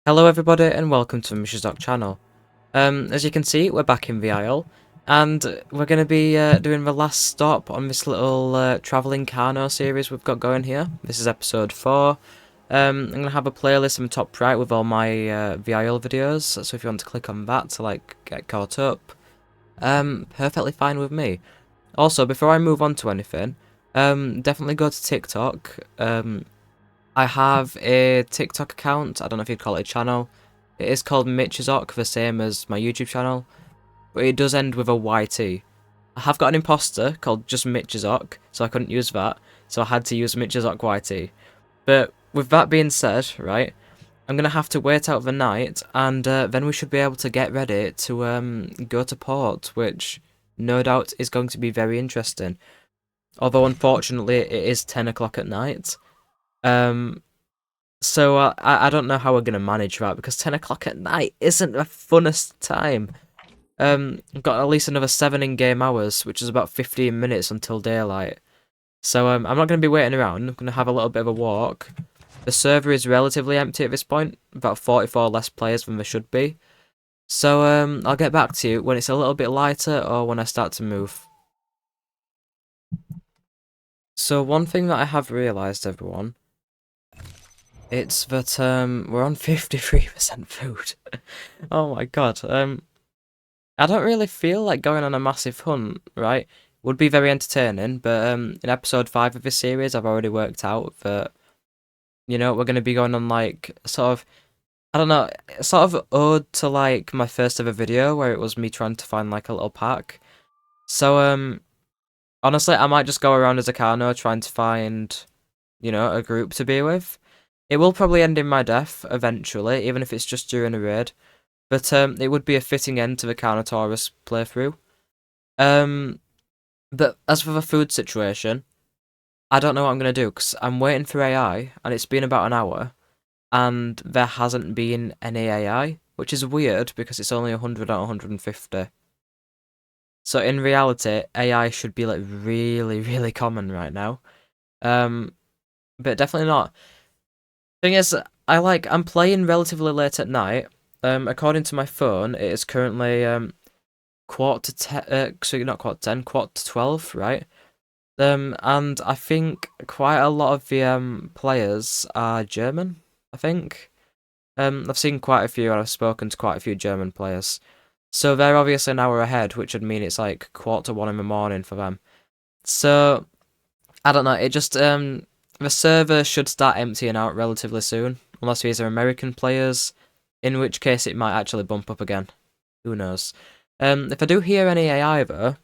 Hello everybody and welcome to the Mish's Doc channel. As you can see, we're back in the Isle, and we're going to be doing the last stop on this little travelling Carno series we've got going here. This is episode 4. I'm going to have a playlist in the top right with all my the Isle videos, so if you want to click on that to like get caught up, perfectly fine with me. Also, before I move on to anything, definitely go to TikTok. I have a TikTok account. I don't know if you'd call it a channel. It is called Mitchizok, the same as my YouTube channel, but it does end with a YT. I have got an imposter called just Mitchizok, so I couldn't use that, so I had to use Mitchizok YT. But with that being said, right, I'm gonna have to wait out the night, and then we should be able to get ready to go to port, which no doubt is going to be very interesting. Although unfortunately it is 10 o'clock at night. So I don't know how we're gonna manage that because 10 o'clock at night isn't the funnest time. I've got at least another 7 in-game hours, which is about 15 minutes until daylight. So I'm not gonna be waiting around. I'm gonna have a little bit of a walk. The server is relatively empty at this point, about 44 less players than there should be. So I'll get back to you when it's a little bit lighter or when I start to move. So one thing that I have realised, everyone, it's that we're on 53% food. Oh my god. I don't really feel like going on a massive hunt, right? Would be very entertaining, but in episode 5 of this series I've already worked out that, you know, we're gonna be going on like sort of, I don't know, sort of ode to like my first ever video where it was me trying to find like a little pack. So honestly I might just go around as a Carno trying to find, you know, a group to be with. It will probably end in my death eventually, even if it's just during a raid. But it would be a fitting end to the Carnotaurus playthrough. But as for the food situation, I don't know what I'm going to do, because I'm waiting for AI, and it's been about an hour, and there hasn't been any AI, which is weird, because it's only 100 out of 150. So in reality, AI should be like really, really common right now. But definitely not. Thing is, I'm playing relatively late at night. According to my phone, it is currently quarter to 10. So not quarter to 10, quarter to 12, right? And I think quite a lot of the players are German. I think. I've seen quite a few, and I've spoken to quite a few German players. So they're obviously an hour ahead, which would mean it's like 1:45 in the morning for them. So I don't know. It just the server should start emptying out relatively soon, unless these are American players, in which case it might actually bump up again. Who knows? If I do hear any AI though,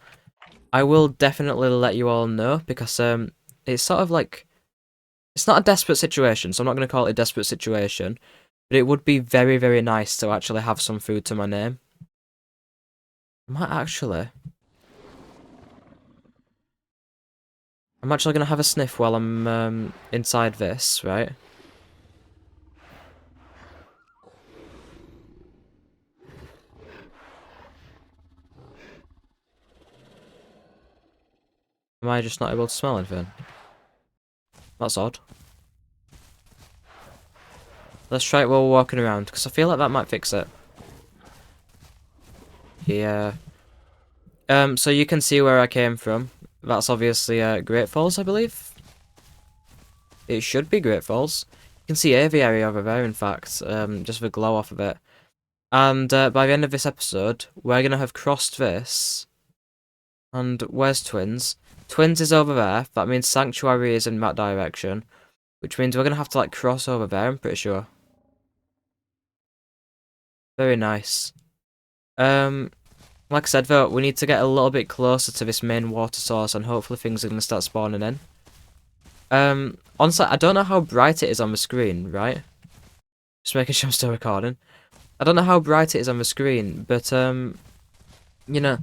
I will definitely let you all know, because it's sort of like, it's not a desperate situation, so I'm not going to call it a desperate situation, but it would be very, very nice to actually have some food to my name. I might actually. I'm actually going to have a sniff while I'm inside this, right? Am I just not able to smell anything? That's odd. Let's try it while we're walking around, because I feel like that might fix it. Yeah. So you can see where I came from. That's obviously Great Falls, I believe. It should be Great Falls. You can see aviary over there, in fact, just the glow off of it. And by the end of this episode, we're going to have crossed this. And where's Twins? Twins is over there. That means Sanctuary is in that direction. Which means we're going to have to like cross over there, I'm pretty sure. Very nice. Like I said though, we need to get a little bit closer to this main water source, and hopefully things are going to start spawning in. Honestly, I don't know how bright it is on the screen, right? Just making sure I'm still recording. I don't know how bright it is on the screen, but you know,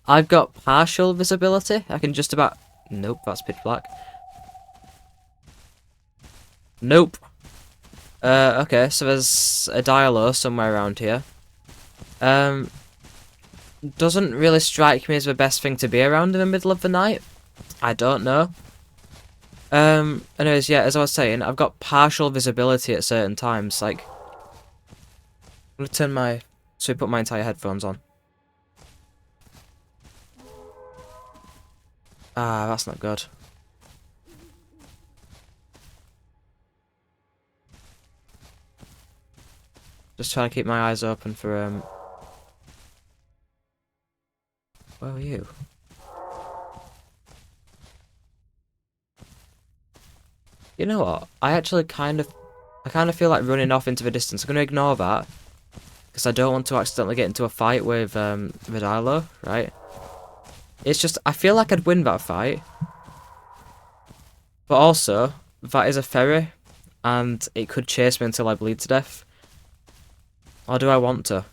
I've got partial visibility. I can just about... Nope, that's pitch black. Nope. Okay, so there's a dialo somewhere around here. Doesn't really strike me as the best thing to be around in the middle of the night. I don't know. Anyways, yeah, as I was saying, I've got partial visibility at certain times, like... I'm gonna turn my... So put my entire headphones on. Ah, that's not good. Just trying to keep my eyes open for, Where are you? You know what? I kind of feel like running off into the distance. I'm gonna ignore that. Because I don't want to accidentally get into a fight with, Vidalo, right? It's just, I feel like I'd win that fight. But also, that is a ferry. And it could chase me until I bleed to death. Or do I want to?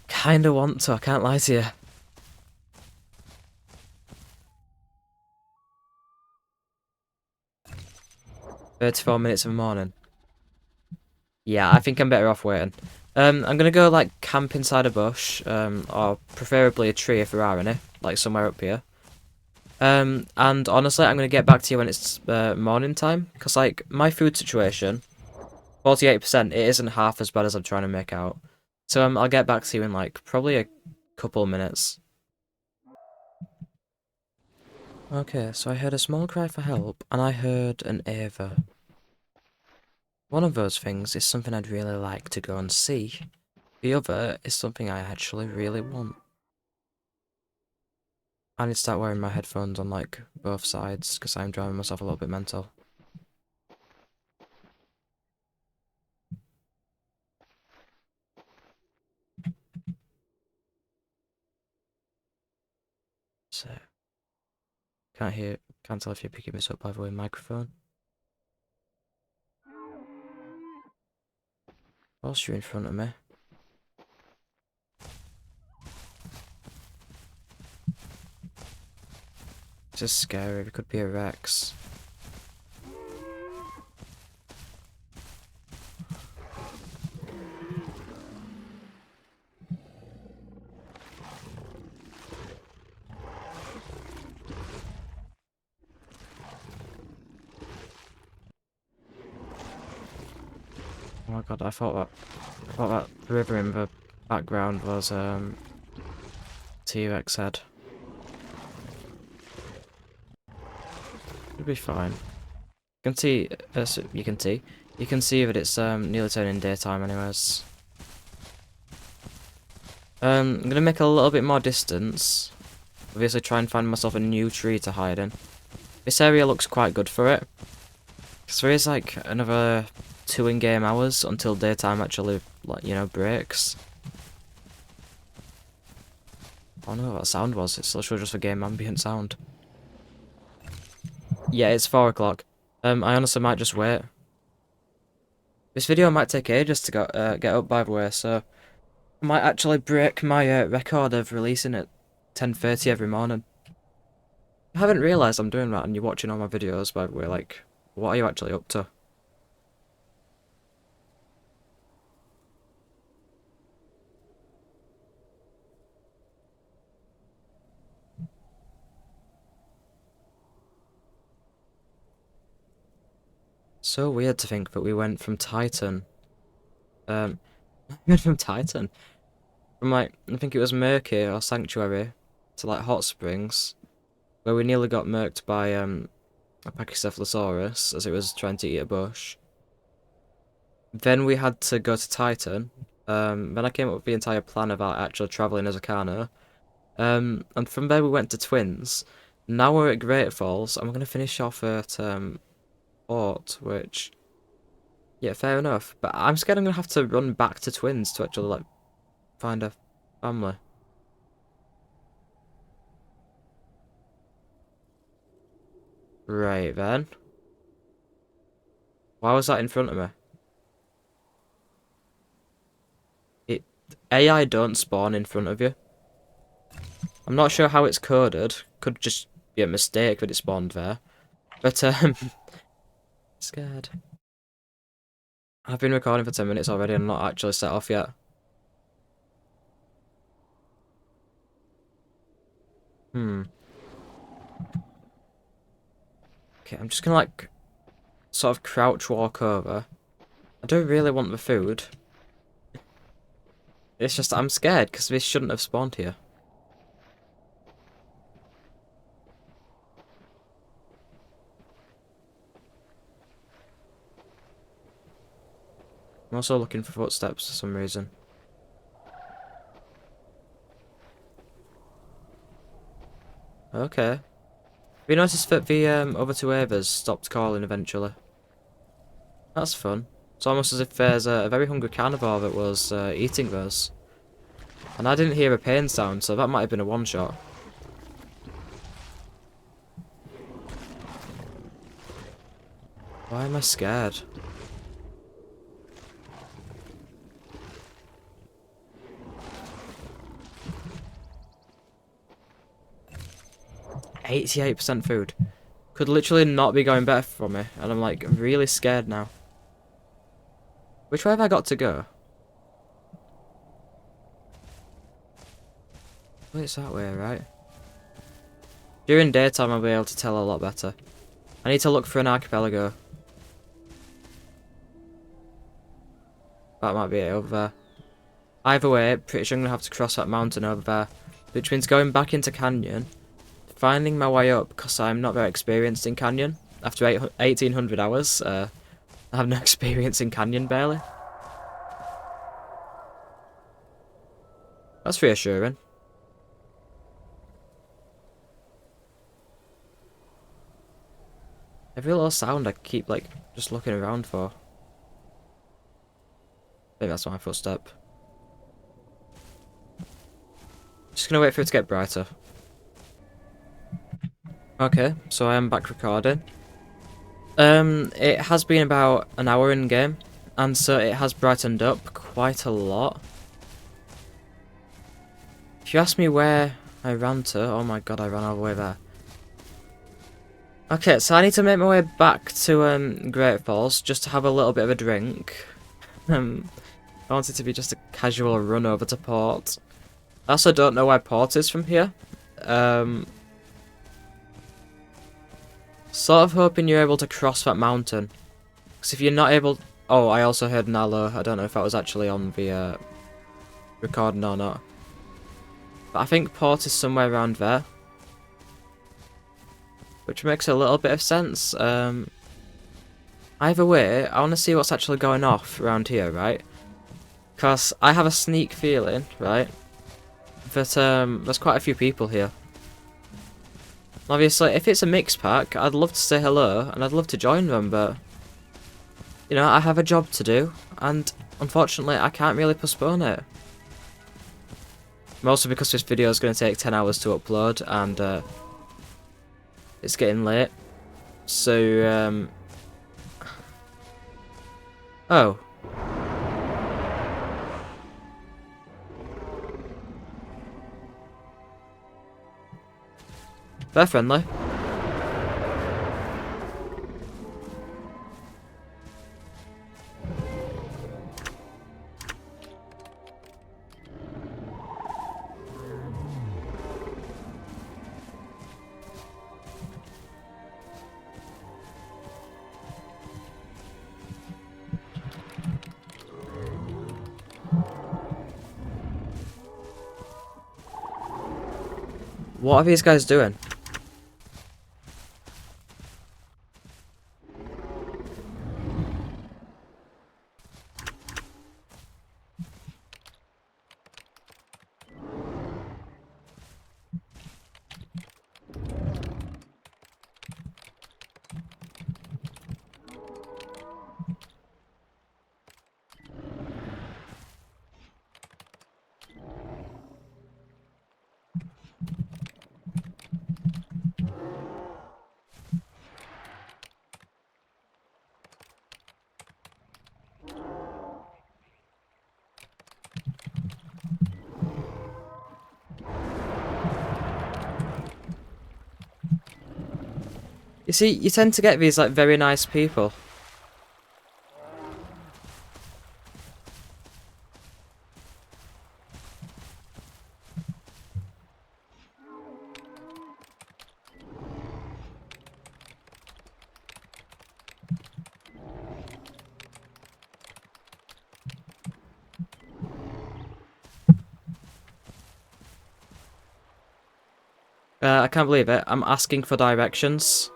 Kinda want to, I can't lie to you. 34 minutes of the morning. Yeah, I think I'm better off waiting. I'm gonna go, like, camp inside a bush, or preferably a tree if there are any, like somewhere up here. And honestly, I'm gonna get back to you when it's, morning time, because, like, my food situation, 48%, it isn't half as bad as I'm trying to make out. So, I'll get back to you in, like, probably a couple of minutes. Okay, so I heard a small cry for help, and I heard an Ava. One of those things is something I'd really like to go and see. The other is something I actually really want. I need to start wearing my headphones on, like, both sides, because I'm driving myself a little bit mental. So, can't tell if you're picking this up by the way, microphone. Whilst you're in front of me. This is scary, it could be a Rex. Oh my god, I thought that river in the background was, T-Rex head. It'll be fine. You can see, you can see that it's, nearly turning daytime anyways. I'm gonna make a little bit more distance. Obviously try and find myself a new tree to hide in. This area looks quite good for it. Because there is like another 2 in-game hours until daytime actually, like, you know, breaks. I don't know what that sound was, it's literally just a game ambient sound. Yeah, it's 4 o'clock. I honestly might just wait. This video might take ages to get up by the way, so I might actually break my record of releasing at 10:30 every morning. I haven't realised I'm doing that and you're watching all my videos by the way, like, what are you actually up to? So weird to think that we went from Titan, um, we went from Titan, from like, I think it was Murky or Sanctuary, to like Hot Springs, where we nearly got murked by, a Pachycephalosaurus as it was trying to eat a bush. Then we had to go to Titan, then I came up with the entire plan about actually travelling as a Carno, and from there we went to Twins. Now we're at Great Falls, and we're going to finish off at, Port, which... Yeah, fair enough. But I'm scared I'm gonna have to run back to Twins to actually, like, find a family. Right, then. Why was that in front of me? It... AI don't spawn in front of you. I'm not sure how it's coded. Could just be a mistake that it spawned there. But, scared. I've been recording for 10 minutes already and I'm not actually set off yet. Hmm. Okay, I'm just gonna like sort of crouch walk over. I do really want the food. It's just I'm scared because this shouldn't have spawned here. I'm also looking for footsteps for some reason. Okay. Have you noticed that the other two Avers stopped calling eventually? That's fun. It's almost as if there's a very hungry carnivore that was eating those. And I didn't hear a pain sound, so that might have been a one-shot. Why am I scared? %88 food. Could literally not be going better for me, and I'm like really scared now. Which way have I got to go? Well, it's that way, right? During daytime I'll be able to tell a lot better. I need to look for an archipelago. That might be it over there. Either way, pretty sure I'm going to have to cross that mountain over there. Which means going back into Canyon, finding my way up, because I'm not very experienced in Canyon. After 1800 hours, I have no experience in Canyon, barely. That's reassuring. Every little sound I keep, like, just looking around for. Maybe that's my footstep. Just gonna wait for it to get brighter. Okay, so I am back recording. It has been about an hour in game, and so it has brightened up quite a lot. If you ask me where I ran to, oh my god, I ran all the way there. Okay, so I need to make my way back to Great Falls just to have a little bit of a drink. I want it to be just a casual run over to Port. I also don't know where Port is from here. Sort of hoping you're able to cross that mountain. Because if you're not able... Oh, I also heard Nalo. I don't know if that was actually on the recording or not. But I think Port is somewhere around there. Which makes a little bit of sense. Either way, I want to see what's actually going off around here, right? Because I have a sneak feeling, right, that there's quite a few people here. Obviously, if it's a mixed pack, I'd love to say hello, and I'd love to join them, but... You know, I have a job to do, and unfortunately, I can't really postpone it. Mostly because this video is going to take 10 hours to upload, and it's getting late. So, oh. They're friendly. What are these guys doing? You see, you tend to get these, like, very nice people. I can't believe it. I'm asking for directions.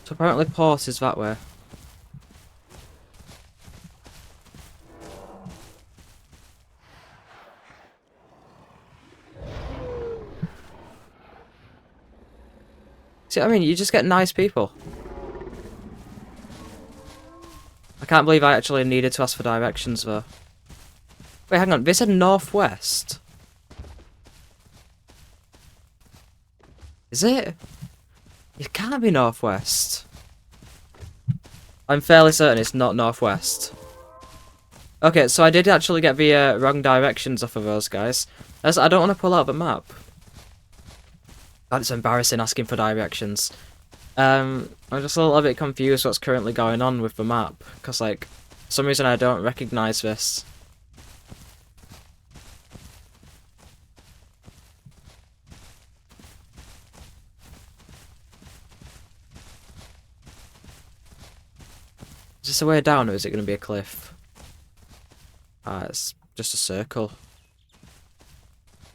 So apparently port is that way. See what I mean? You just get nice people. I can't believe I actually needed to ask for directions though. Wait, hang on. They said northwest. Is it? It can't be northwest. I'm fairly certain it's not northwest. Okay, so I did actually get the wrong directions off of those guys. As I don't want to pull out the map. God, it's embarrassing asking for directions. I'm just a little bit confused what's currently going on with the map. Because, like, for some reason I don't recognise this. Is this a way down or is it going to be a cliff? Ah, it's just a circle.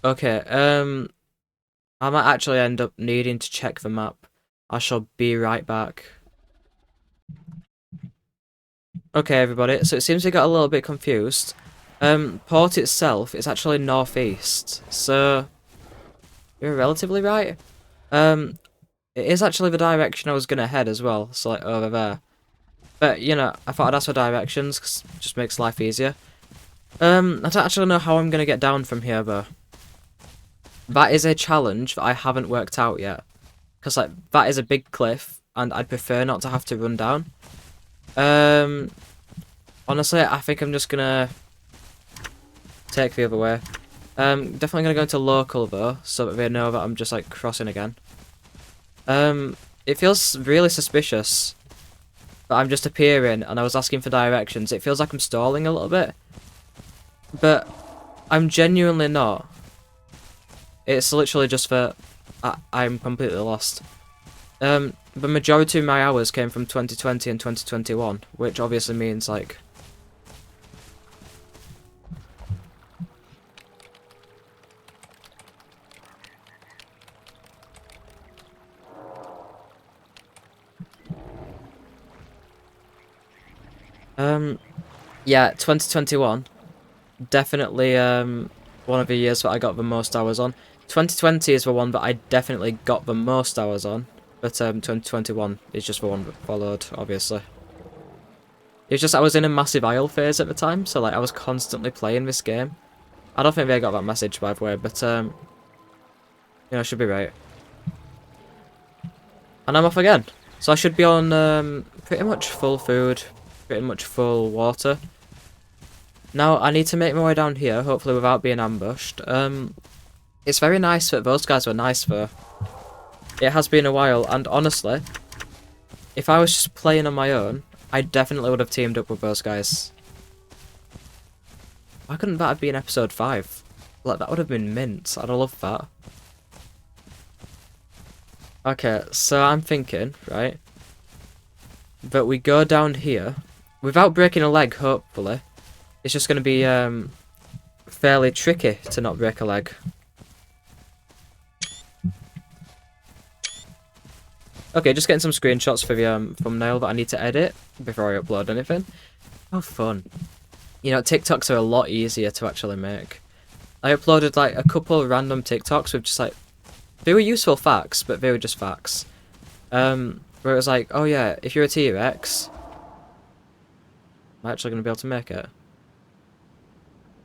Okay, I might actually end up needing to check the map. I shall be right back. Okay, everybody, so it seems we got a little bit confused. Port itself is actually northeast, so you're relatively right. It is actually the direction I was gonna head as well, so like over there. But, you know, I thought I'd ask for directions, because it just makes life easier. I don't actually know how I'm gonna get down from here, though. That is a challenge that I haven't worked out yet. Because, like, that is a big cliff, and I'd prefer not to have to run down. Honestly, I think I'm just gonna take the other way. Definitely gonna go into local, though, so that they know that I'm just, like, crossing again. It feels really suspicious that I'm just appearing, and I was asking for directions. It feels like I'm stalling a little bit. But I'm genuinely not. It's literally just that I'm completely lost. The majority of my hours came from 2020 and 2021, which obviously means, like... Yeah, 2021. Definitely, one of the years that I got the most hours on. 2020 is the one that I definitely got the most hours on. But, 2021 is just the one that followed, obviously. It's just I was in a massive isle phase at the time, so, like, I was constantly playing this game. I don't think they got that message, by the way, but, you know, I should be right. And I'm off again. So I should be on, pretty much full food, pretty much full water. Now, I need to make my way down here, hopefully without being ambushed. It's very nice that those guys were nice, though. It has been a while, and honestly, if I was just playing on my own, I definitely would have teamed up with those guys. Why couldn't that have been episode 5? Like, that would have been mint. I'd have loved that. Okay, so I'm thinking, right, that we go down here, without breaking a leg, hopefully. It's just going to be, fairly tricky to not break a leg. Okay, just getting some screenshots for the thumbnail that I need to edit before I upload anything. How fun. You know, TikToks are a lot easier to actually make. I uploaded like a couple of random TikToks with just like... They were useful facts, but they were just facts. Where it was like, oh yeah, if you're a T-Rex... Am I actually going to be able to make it?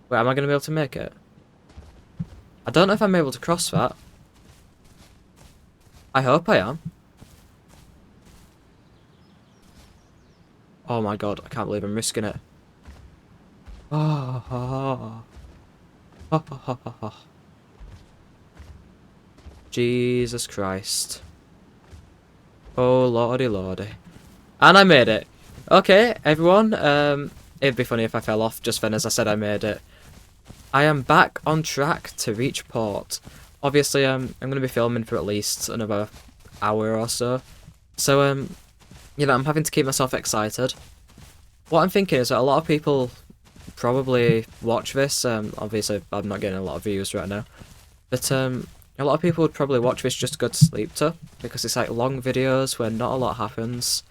Wait, am I going to be able to make it? I don't know if I'm able to cross that. I hope I am. Oh my god, I can't believe I'm risking it. Oh, oh, oh, oh, oh, oh. Jesus Christ. Oh lordy lordy. And I made it. Okay, everyone, it'd be funny if I fell off just then as I said I made it. I am back on track to reach port. Obviously, I'm going to be filming for at least another hour or so. So, you know, I'm having to keep myself excited. What I'm thinking is that a lot of people probably watch this. Obviously, I'm not getting a lot of views right now. But, a lot of people would probably watch this just to go to sleep to. Because it's like long videos where not a lot happens.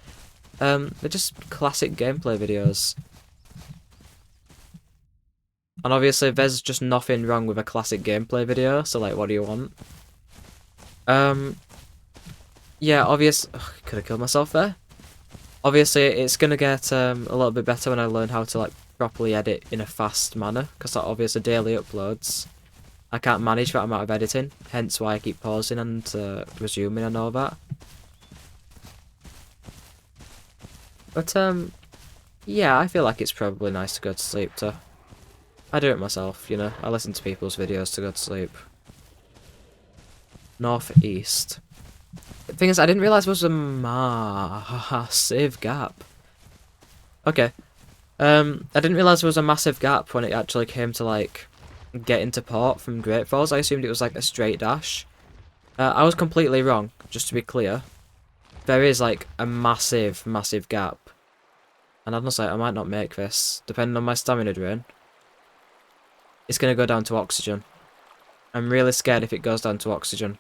They're just classic gameplay videos. And obviously there's just nothing wrong with a classic gameplay video, so like what do you want? Yeah, could have killed myself there. Obviously it's gonna get a little bit better when I learn how to like properly edit in a fast manner, because like, obviously daily uploads, I can't manage that amount of editing, hence why I keep pausing and resuming and all that. But yeah, I feel like it's probably nice to go to sleep to. I do it myself, you know, I listen to people's videos to go to sleep. Northeast. The thing is, I didn't realise there was a massive gap. Okay. I didn't realise there was a massive gap when it actually came to, like, get into port from Great Falls. I assumed it was, like, a straight dash. I was completely wrong, just to be clear. There is, like, a massive, massive gap. And honestly, I might not make this, depending on my stamina drain. It's going to go down to oxygen. I'm really scared if it goes down to oxygen.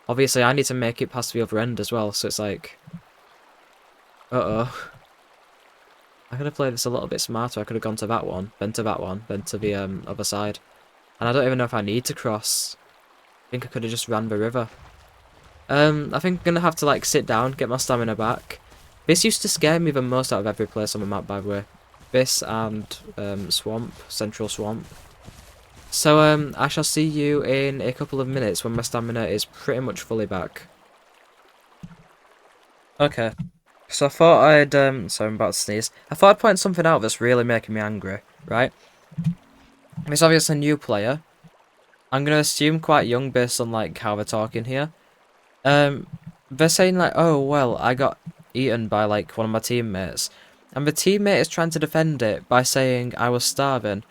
Obviously, I need to make it past the other end as well, so it's like... Uh-oh. I could have played this a little bit smarter. I could have gone to that one, then to that one, then to the other side. And I don't even know if I need to cross. I think I could have just ran the river. I think I'm going to have to, like, sit down, get my stamina back. This used to scare me the most out of every place on the map, by the way. This and Swamp, Central Swamp. So, I shall see you in a couple of minutes when my stamina is pretty much fully back. Okay. So I thought I'd, sorry, I'm about to sneeze. I thought I'd point something out that's really making me angry, right? It's obviously a new player. I'm gonna assume quite young based on, like, how they're talking here. They're saying, like, oh, well, I got eaten by, like, one of my teammates. And the teammate is trying to defend it by saying I was starving.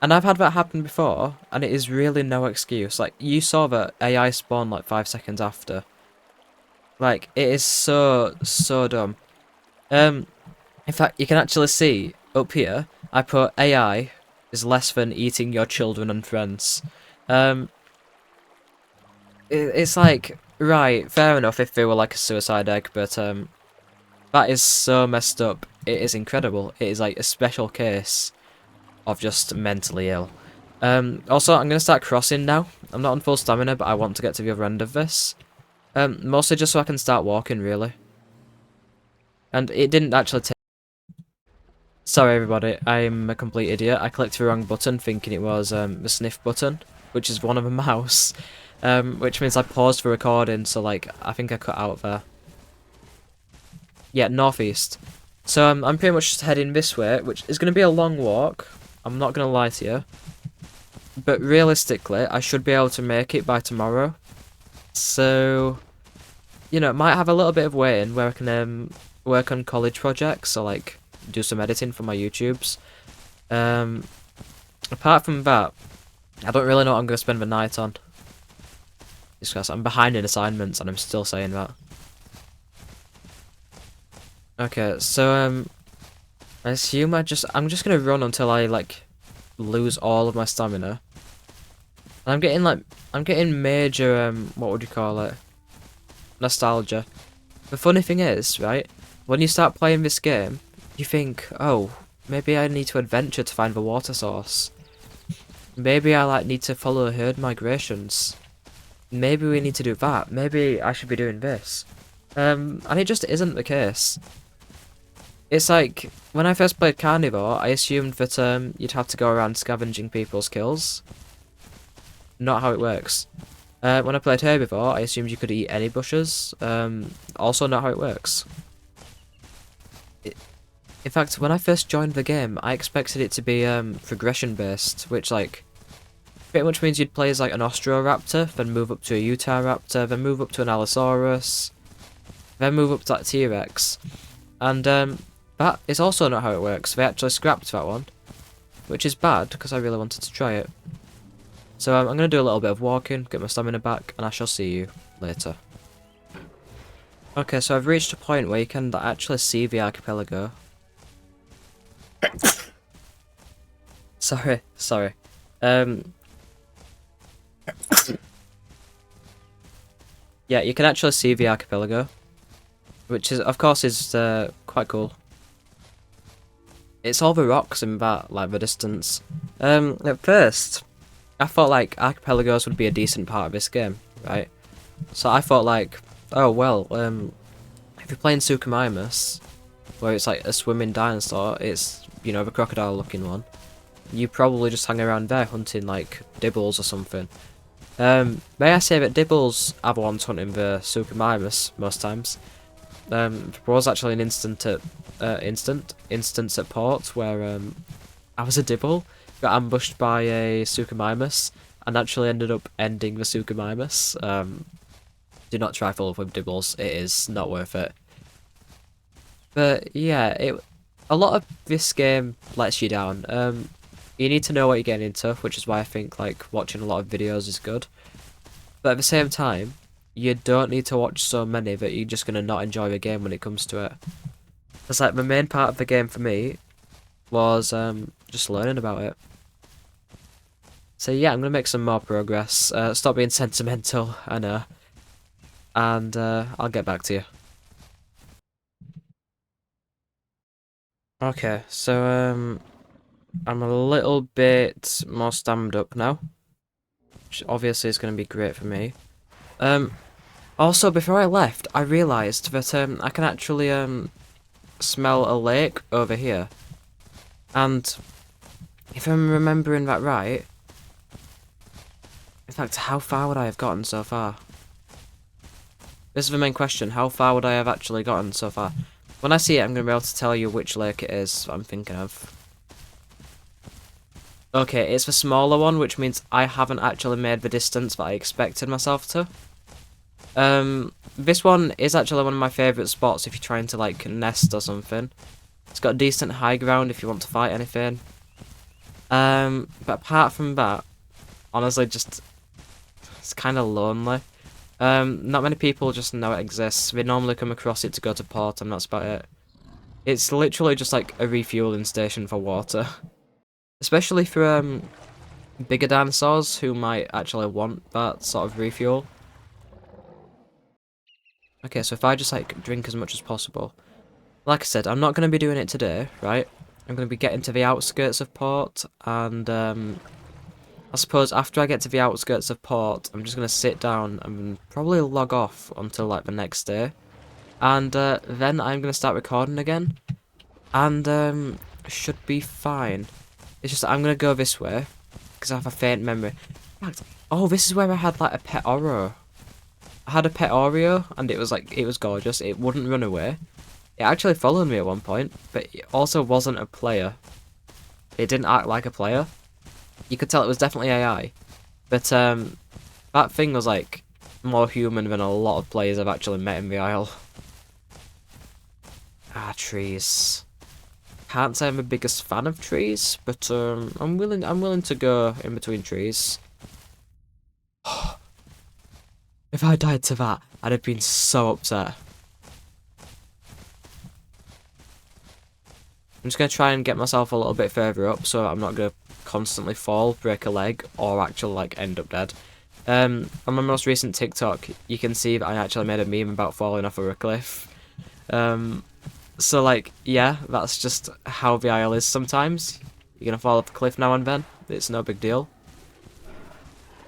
And I've had that happen before, and it is really no excuse. Like, you saw that AI spawn like 5 seconds after. Like, it is so, so dumb. In fact, you can actually see, up here, I put AI is less than eating your children and friends. It's like, right, fair enough if they were like a suicide egg, but, that is so messed up. It is incredible. It is like a special case of just mentally ill. Also, I'm going to start crossing now. I'm not on full stamina, but I want to get to the other end of this. Mostly just so I can start walking, really. And it didn't actually take... Sorry, everybody. I'm a complete idiot. I clicked the wrong button, thinking it was the sniff button, which is one of a mouse. Which means I paused for recording, so, like, I think I cut out there. Yeah, northeast. So, I'm pretty much just heading this way, which is going to be a long walk. I'm not going to lie to you. But realistically, I should be able to make it by tomorrow. So, you know, might have a little bit of waiting where I can work on college projects or, like, do some editing for my YouTubes. Apart from that, I don't really know what I'm going to spend the night on. Just because I'm behind in assignments and I'm still saying that. Okay, so, I assume I'm just gonna run until I, like, lose all of my stamina. And I'm getting major, what would you call it? Nostalgia. The funny thing is, right, when you start playing this game, you think, oh, maybe I need to adventure to find the water source. Maybe I, like, need to follow herd migrations. Maybe we need to do that. Maybe I should be doing this. And it just isn't the case. It's like, when I first played Carnivore, I assumed that you'd have to go around scavenging people's kills. Not how it works. When I played Herbivore, I assumed you could eat any bushes. Also not how it works. In fact, when I first joined the game, I expected it to be progression based, which, like, pretty much means you'd play as, like, an Ostroraptor, then move up to a Utahraptor, then move up to an Allosaurus, then move up to that T-Rex. And That is also not how it works. They actually scrapped that one, which is bad because I really wanted to try it. So I'm going to do a little bit of walking, get my stamina back, and I shall see you later. Okay, so I've reached a point where you can actually see the archipelago. Sorry. Yeah, you can actually see the archipelago, which is, of course, is quite cool. It's all the rocks in that, like, the distance. At first, I thought, like, archipelagos would be a decent part of this game, right? So I thought, like, oh, well, if you're playing Suchomimus, where it's, like, a swimming dinosaur, it's, you know, the crocodile-looking one, you probably just hang around there hunting, like, dibbles or something. May I say that dibbles are the ones hunting the Suchomimus most times. There was actually an instance at port where I was a dibble, got ambushed by a Suchomimus, and actually ended up ending the Suchomimus. Do not try follow up with dibbles; it is not worth it. But yeah, a lot of this game lets you down. You need to know what you're getting into, which is why I think like watching a lot of videos is good. But at the same time, you don't need to watch so many that you're just gonna not enjoy the game when it comes to it. It's like the main part of the game for me was just learning about it. So yeah, I'm gonna make some more progress. Stop being sentimental, I know. And I'll get back to you. Okay, so I'm a little bit more stammed up now, which obviously is going to be great for me. Also, before I left, I realised that I can actually smell a lake over here. And if I'm remembering that right, in fact, how far would I have gotten so far? This is the main question, how far would I have actually gotten so far? When I see it, I'm going to be able to tell you which lake it is I'm thinking of. Okay, it's the smaller one, which means I haven't actually made the distance that I expected myself to. This one is actually one of my favourite spots if you're trying to, like, nest or something. It's got decent high ground if you want to fight anything. But apart from that, honestly, just, it's kind of lonely. Not many people just know it exists. They normally come across it to go to port, and that's about it. It's literally just, like, a refueling station for water. Especially for bigger dinosaurs who might actually want that sort of refuel. Okay, so if I just like drink as much as possible. Like I said, I'm not going to be doing it today, right? I'm going to be getting to the outskirts of port, and I suppose after I get to the outskirts of port, I'm just going to sit down and probably log off until like the next day. And then I'm going to start recording again, and should be fine. It's just I'm going to go this way, because I have a faint memory. Oh, this is where I had, like, a pet Oreo. I had a pet Oreo, and it was, like, it was gorgeous. It wouldn't run away. It actually followed me at one point, but it also wasn't a player. It didn't act like a player. You could tell it was definitely AI. But, that thing was, like, more human than a lot of players I've actually met in the Isle. Ah, trees. Can't say I'm the biggest fan of trees, but I'm willing to go in between trees. If I died to that, I'd have been so upset. I'm just gonna try and get myself a little bit further up so I'm not gonna constantly fall, break a leg, or actually like end up dead. On my most recent TikTok, you can see that I actually made a meme about falling off of a cliff. So, like, yeah, that's just how the Isle is sometimes. You're gonna fall off a cliff now and then. It's no big deal.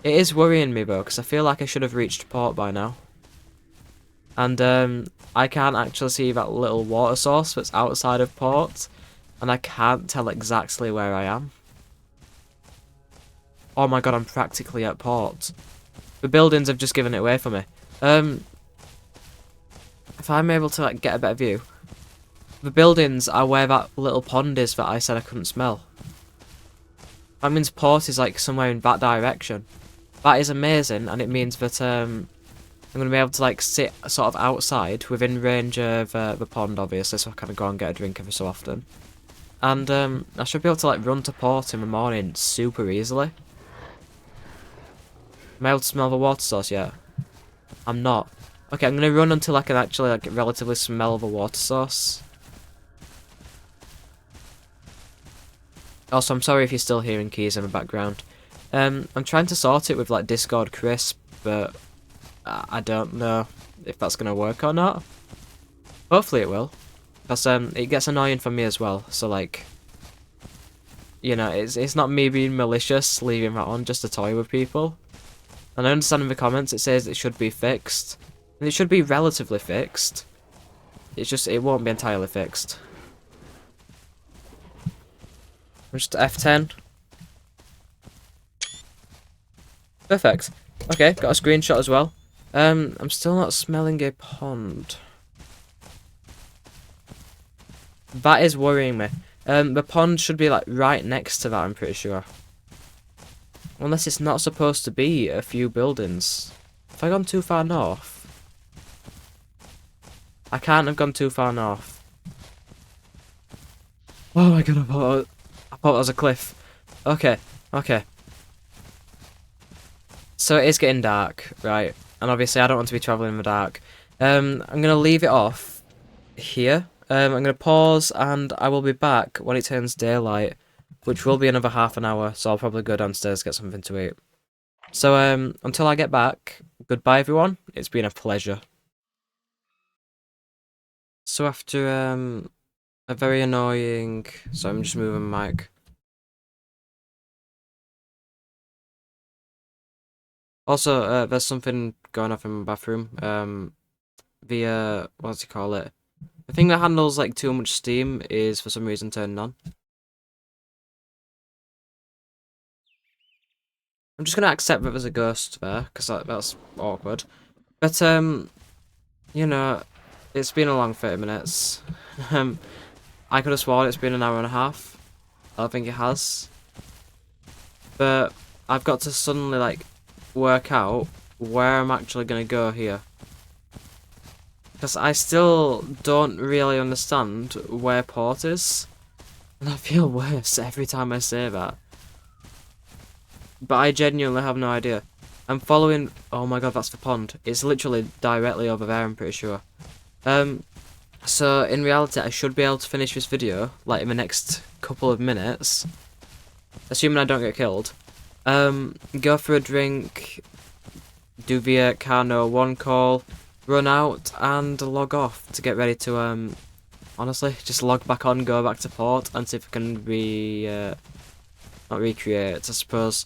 It is worrying me, though, because I feel like I should have reached port by now. And, I can't actually see that little water source that's outside of port. And I can't tell exactly where I am. Oh my god, I'm practically at port. The buildings have just given it away for me. If I'm able to, like, get a better view... The buildings are where that little pond is that I said I couldn't smell. That means port is like somewhere in that direction. That is amazing, and it means that I'm going to be able to like sit sort of outside within range of the pond, obviously, so I kind of go and get a drink every so often. And I should be able to like run to port in the morning super easily. Am I able to smell the water source yet? I'm not. Okay, I'm going to run until I can actually like relatively smell the water source. Also, I'm sorry if you're still hearing keys in the background. I'm trying to sort it with like Discord Crisp, but I don't know if that's going to work or not. Hopefully it will. Because it gets annoying for me as well, so like, you know, it's not me being malicious leaving that on just to toy with people. And I understand in the comments it says it should be fixed. And it should be relatively fixed. It's just, it won't be entirely fixed. Just F10. Perfect. Okay, got a screenshot as well. I'm still not smelling a pond. That is worrying me. The pond should be like right next to that, I'm pretty sure. Unless it's not supposed to be a few buildings. Have I gone too far north? I can't have gone too far north. Oh my god, I thought that was a cliff. Okay, okay. So it is getting dark, right? And obviously I don't want to be travelling in the dark. I'm going to leave it off here. I'm going to pause and I will be back when it turns daylight, which will be another half an hour, so I'll probably go downstairs get something to eat. So until I get back, goodbye everyone. It's been a pleasure. So after a very annoying... So I'm just moving my mic. Also, there's something going off in my bathroom. What does he call it? The thing that handles like too much steam is for some reason turned on. I'm just gonna accept that there's a ghost there, because that's awkward. But you know, it's been a long 30 minutes. I could have sworn it's been an hour and a half. I don't think it has. But I've got to suddenly like work out where I'm actually gonna go here. Because I still don't really understand where port is. And I feel worse every time I say that. But I genuinely have no idea. I'm following... Oh my god, that's the pond. It's literally directly over there, I'm pretty sure. So, in reality, I should be able to finish this video, like, in the next couple of minutes. Assuming I don't get killed. Go for a drink, do the Carno 1 call, run out, and log off to get ready to, honestly, just log back on, go back to port, and see if I can not recreate, I suppose.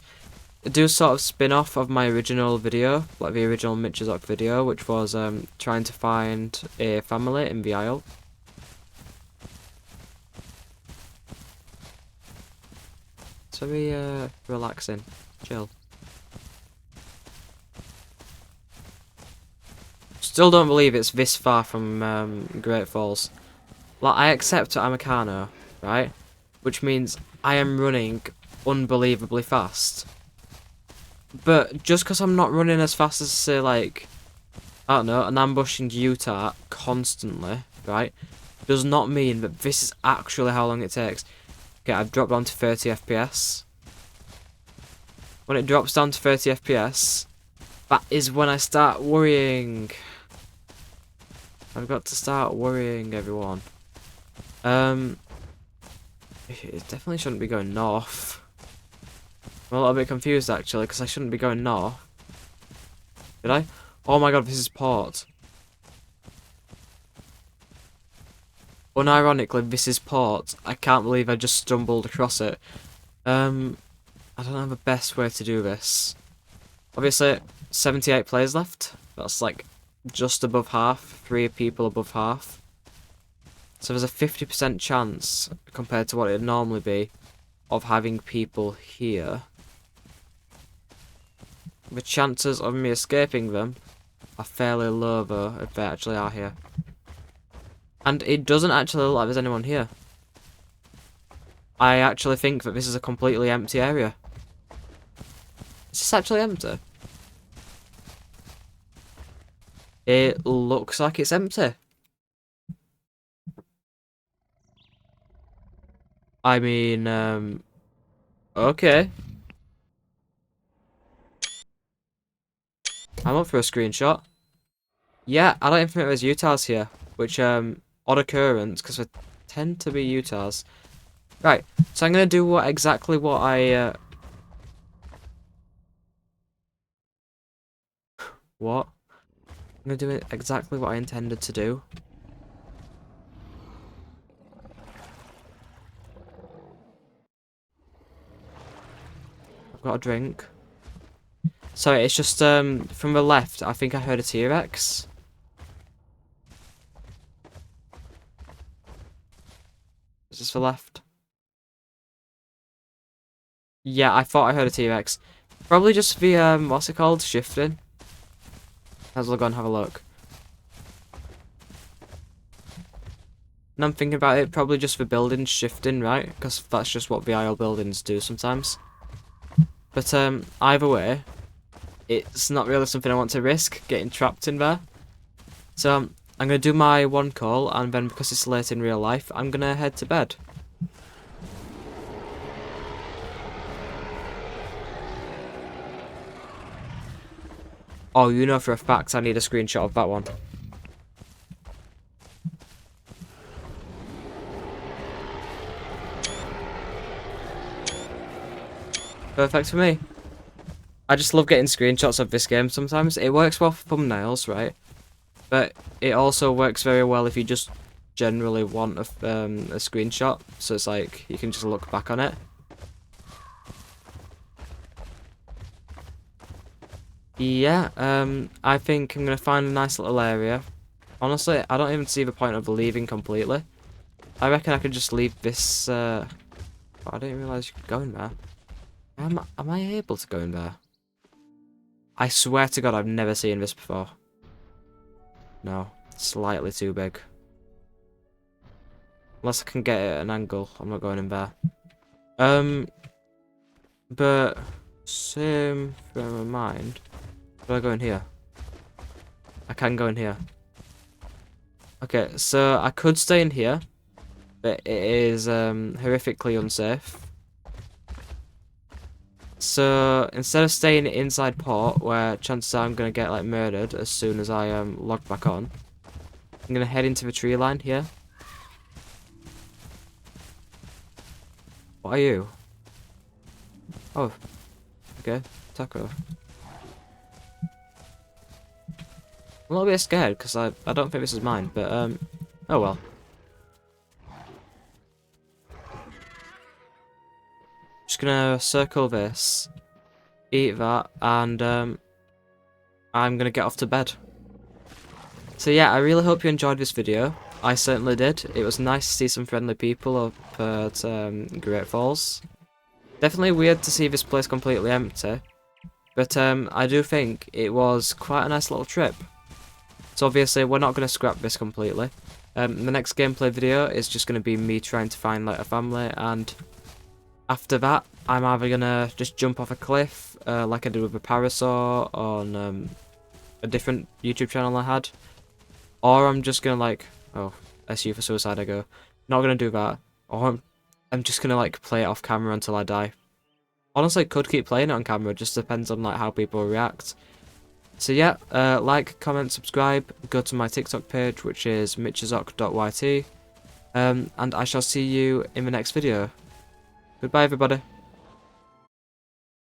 Do a sort of spin-off of my original video, like the original Mitchazok video, which was trying to find a family in the Isle. It's very relaxing, chill. Still don't believe it's this far from Great Falls. Like, I accept that I'm a Carno, right? Which means I am running unbelievably fast. But just because I'm not running as fast as, say, like, I don't know, an ambush in Utah constantly, right, does not mean that this is actually how long it takes. Okay, I've dropped down to 30 FPS. When it drops down to 30 FPS, that is when I start worrying. I've got to start worrying, everyone. It definitely shouldn't be going north. I'm a little bit confused actually, because I shouldn't be going north. Did I? Oh my god, this is port. Unironically, this is port. I can't believe I just stumbled across it. I don't know the best way to do this. Obviously, 78 players left. That's like just above half. 3 people above half. So there's a 50% chance, compared to what it'd normally be, of having people here. The chances of me escaping them are fairly low though, if they actually are here. And it doesn't actually look like there's anyone here. I actually think that this is a completely empty area. Is this actually empty? It looks like it's empty. I mean, okay. I'm up for a screenshot. Yeah, I don't even think there's Utahs here, which, odd occurrence, because there tend to be Utahs. Right, so I'm gonna do exactly what I, what? I'm gonna do exactly what I intended to do. I've got a drink. Sorry, it's just, from the left, I think I heard a T-Rex. Is this the left? Yeah, I thought I heard a T-Rex. Probably just the, what's it called? Shifting. Let's go and have a look. And I'm thinking about it, probably just the buildings shifting, right? Because that's just what VIO buildings do sometimes. But, either way, it's not really something I want to risk, getting trapped in there. So, I'm going to do my one call, and then because it's late in real life, I'm going to head to bed. Oh, you know for a fact I need a screenshot of that one. Perfect for me. I just love getting screenshots of this game sometimes. It works well for thumbnails, right? But it also works very well if you just generally want a screenshot. So it's like, you can just look back on it. Yeah, I think I'm going to find a nice little area. Honestly, I don't even see the point of leaving completely. I reckon I could just leave this, oh, I didn't realise you could go in there. Am I able to go in there? I swear to God, I've never seen this before. No, slightly too big. Unless I can get it at an angle, I'm not going in there. But same frame of mind. Do I go in here? I can go in here. Okay, so I could stay in here, but it is horrifically unsafe. So instead of staying inside port, where chances are I'm gonna get like murdered as soon as I log back on, I'm gonna head into the tree line here. What are you? Oh, okay, taco. I'm a little bit scared because I don't think this is mine, but oh well. Just gonna circle this, eat that, and I'm gonna get off to bed. So yeah, I really hope you enjoyed this video. I certainly did. It was nice to see some friendly people up at Great Falls. Definitely weird to see this place completely empty, but I do think it was quite a nice little trip. So obviously we're not going to scrap this completely. The next gameplay video is just going to be me trying to find like a family, and after that I'm either going to just jump off a cliff like I did with a parasaur on a different YouTube channel I had, or I'm just going to like, oh, SU for suicide I go, not going to do that, or I'm just going to like play it off camera until I die. Honestly, could keep playing it on camera, just depends on like how people react. So yeah, like, comment, subscribe, go to my TikTok page, which is mitchazok.yt, and I shall see you in the next video. Goodbye everybody.